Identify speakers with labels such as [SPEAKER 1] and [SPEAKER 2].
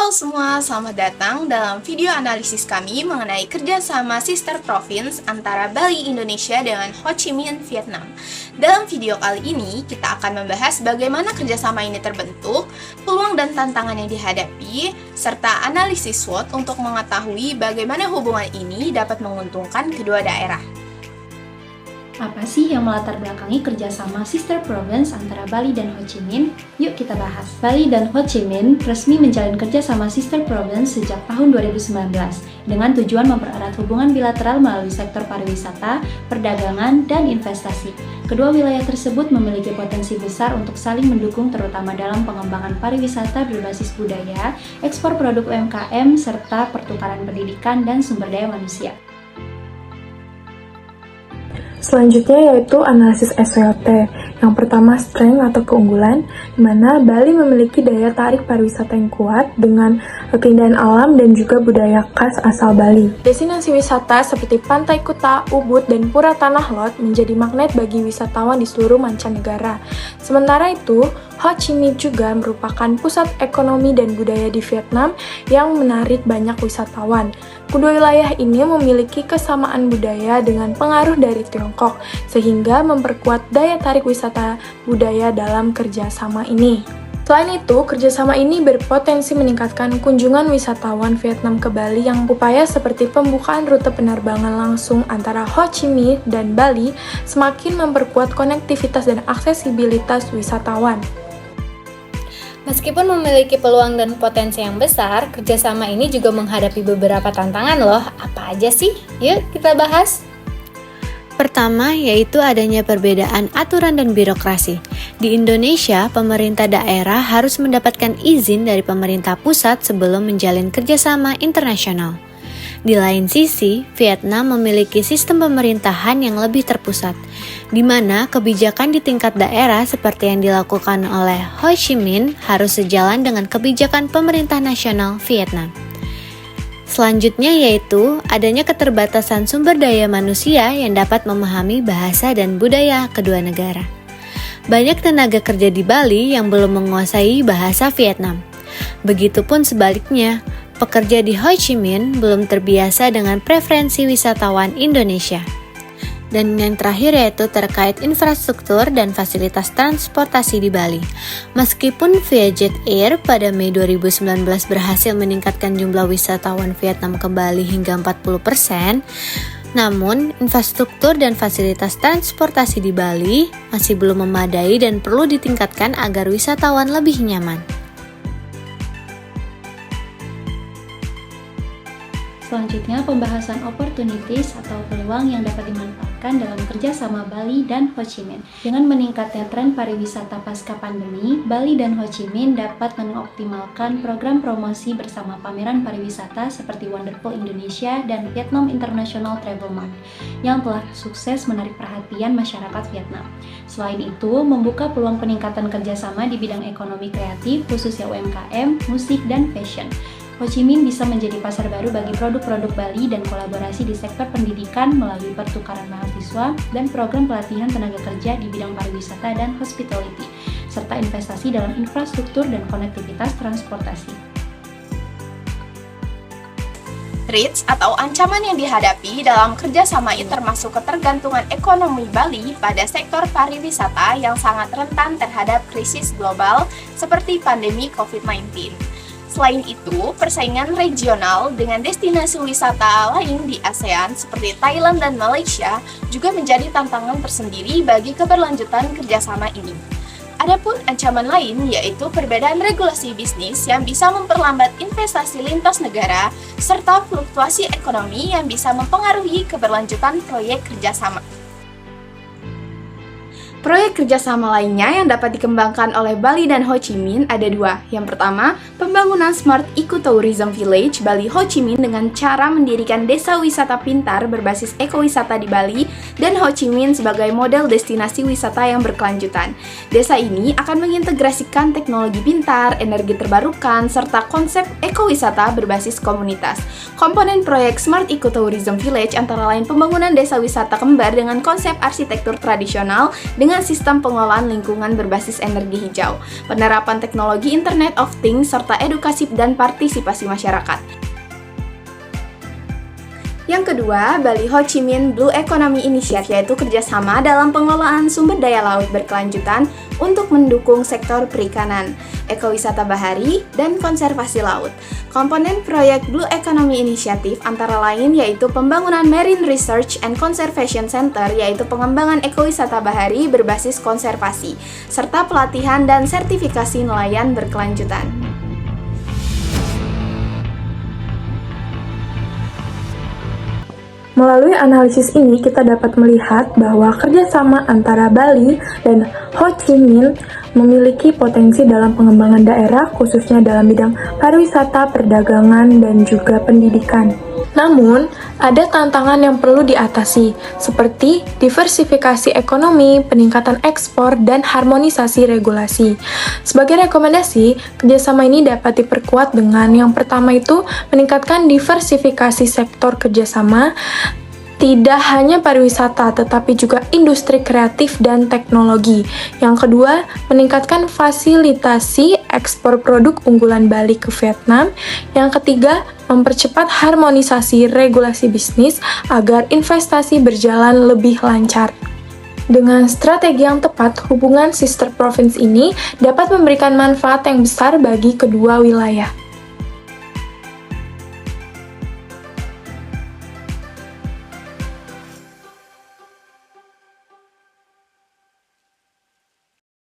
[SPEAKER 1] Halo semua, selamat datang dalam video analisis kami mengenai kerjasama sister province antara Bali, Indonesia dengan Ho Chi Minh, Vietnam. Dalam video kali ini, kita akan membahas bagaimana kerjasama ini terbentuk, peluang dan tantangan yang dihadapi, serta analisis SWOT untuk mengetahui bagaimana hubungan ini dapat menguntungkan kedua daerah.
[SPEAKER 2] Apa sih yang melatar belakangi kerjasama sister province antara Bali dan Ho Chi Minh? Yuk kita bahas. Bali dan Ho Chi Minh resmi menjalin kerjasama sister province sejak tahun 2019 dengan tujuan mempererat hubungan bilateral melalui sektor pariwisata, perdagangan, dan investasi. Kedua wilayah tersebut memiliki potensi besar untuk saling mendukung terutama dalam pengembangan pariwisata berbasis budaya, ekspor produk UMKM, serta pertukaran pendidikan dan sumber daya manusia.
[SPEAKER 3] Selanjutnya yaitu analisis SWOT. Yang pertama, strength atau keunggulan, di mana Bali memiliki daya tarik pariwisata yang kuat dengan keindahan alam dan juga budaya khas asal Bali. Destinasi wisata seperti Pantai Kuta, Ubud, dan Pura Tanah Lot menjadi magnet bagi wisatawan di seluruh mancanegara. Sementara itu, Ho Chi Minh juga merupakan pusat ekonomi dan budaya di Vietnam yang menarik banyak wisatawan. Kedua wilayah ini memiliki kesamaan budaya dengan pengaruh dari Tiongkok, sehingga memperkuat daya tarik wisata budaya dalam kerjasama ini. Selain itu, kerjasama ini berpotensi meningkatkan kunjungan wisatawan Vietnam ke Bali yang upaya seperti pembukaan rute penerbangan langsung antara Ho Chi Minh dan Bali semakin memperkuat konektivitas dan aksesibilitas wisatawan.
[SPEAKER 4] Meskipun memiliki peluang dan potensi yang besar, kerjasama ini juga menghadapi beberapa tantangan loh. Apa aja sih? Yuk kita bahas. Pertama, yaitu adanya perbedaan aturan dan birokrasi. Di Indonesia, pemerintah daerah harus mendapatkan izin dari pemerintah pusat sebelum menjalin kerjasama internasional. Di lain sisi, Vietnam memiliki sistem pemerintahan yang lebih terpusat, di mana kebijakan di tingkat daerah seperti yang dilakukan oleh Ho Chi Minh harus sejalan dengan kebijakan pemerintah nasional Vietnam. Selanjutnya yaitu adanya keterbatasan sumber daya manusia yang dapat memahami bahasa dan budaya kedua negara. Banyak tenaga kerja di Bali yang belum menguasai bahasa Vietnam. Begitupun sebaliknya, pekerja di Ho Chi Minh belum terbiasa dengan preferensi wisatawan Indonesia. Dan yang terakhir yaitu terkait infrastruktur dan fasilitas transportasi di Bali. Meskipun Vietjet Air pada Mei 2019 berhasil meningkatkan jumlah wisatawan Vietnam ke Bali hingga 40%, namun infrastruktur dan fasilitas transportasi di Bali masih belum memadai dan perlu ditingkatkan agar wisatawan lebih nyaman.
[SPEAKER 2] Selanjutnya, pembahasan opportunities atau peluang yang dapat dimanfaatkan dalam kerjasama Bali dan Ho Chi Minh. Dengan meningkatnya tren pariwisata pasca pandemi, Bali dan Ho Chi Minh dapat mengoptimalkan program promosi bersama pameran pariwisata seperti Wonderful Indonesia dan Vietnam International Travel Mart yang telah sukses menarik perhatian masyarakat Vietnam. Selain itu, membuka peluang peningkatan kerjasama di bidang ekonomi kreatif, khususnya UMKM, musik, dan fashion. Ho Chi Minh bisa menjadi pasar baru bagi produk-produk Bali dan kolaborasi di sektor pendidikan melalui pertukaran mahasiswa dan program pelatihan tenaga kerja di bidang pariwisata dan hospitality, serta investasi dalam infrastruktur dan konektivitas transportasi.
[SPEAKER 1] Risks atau ancaman yang dihadapi dalam kerjasama ini termasuk ketergantungan ekonomi Bali pada sektor pariwisata yang sangat rentan terhadap krisis global seperti pandemi COVID-19. Selain itu, persaingan regional dengan destinasi wisata lain di ASEAN seperti Thailand dan Malaysia juga menjadi tantangan tersendiri bagi keberlanjutan kerjasama ini. Adapun ancaman lain yaitu perbedaan regulasi bisnis yang bisa memperlambat investasi lintas negara serta fluktuasi ekonomi yang bisa mempengaruhi keberlanjutan proyek kerjasama. Proyek kerjasama lainnya yang dapat dikembangkan oleh Bali dan Ho Chi Minh ada dua. Yang pertama, pembangunan Smart Ecotourism Village Bali Ho Chi Minh dengan cara mendirikan desa wisata pintar berbasis ekowisata di Bali dan Ho Chi Minh sebagai model destinasi wisata yang berkelanjutan. Desa ini akan mengintegrasikan teknologi pintar, energi terbarukan, serta konsep ekowisata berbasis komunitas. Komponen proyek Smart Ecotourism Village antara lain pembangunan desa wisata kembar dengan konsep arsitektur tradisional dengan dengan sistem pengelolaan lingkungan berbasis energi hijau, penerapan teknologi Internet of Things, serta edukasi dan partisipasi masyarakat. Yang kedua, Bali Ho Chi Minh Blue Economy Initiative, yaitu kerjasama dalam pengelolaan sumber daya laut berkelanjutan untuk mendukung sektor perikanan, ekowisata bahari, dan konservasi laut. Komponen proyek Blue Economy Initiative antara lain yaitu pembangunan Marine Research and Conservation Center, yaitu pengembangan ekowisata bahari berbasis konservasi, serta pelatihan dan sertifikasi nelayan berkelanjutan.
[SPEAKER 3] Melalui analisis ini, kita dapat melihat bahwa kerjasama antara Bali dan Ho Chi Minh memiliki potensi dalam pengembangan daerah, khususnya dalam bidang pariwisata, perdagangan, dan juga pendidikan. Namun, ada tantangan yang perlu diatasi, seperti diversifikasi ekonomi, peningkatan ekspor, dan harmonisasi regulasi. Sebagai rekomendasi, kerjasama ini dapat diperkuat dengan yang pertama itu meningkatkan diversifikasi sektor kerjasama, tidak hanya pariwisata, tetapi juga industri kreatif dan teknologi. Yang kedua, meningkatkan fasilitasi ekspor produk unggulan Bali ke Vietnam. Yang ketiga, mempercepat harmonisasi regulasi bisnis agar investasi berjalan lebih lancar. Dengan strategi yang tepat, hubungan sister province ini dapat memberikan manfaat yang besar bagi kedua wilayah.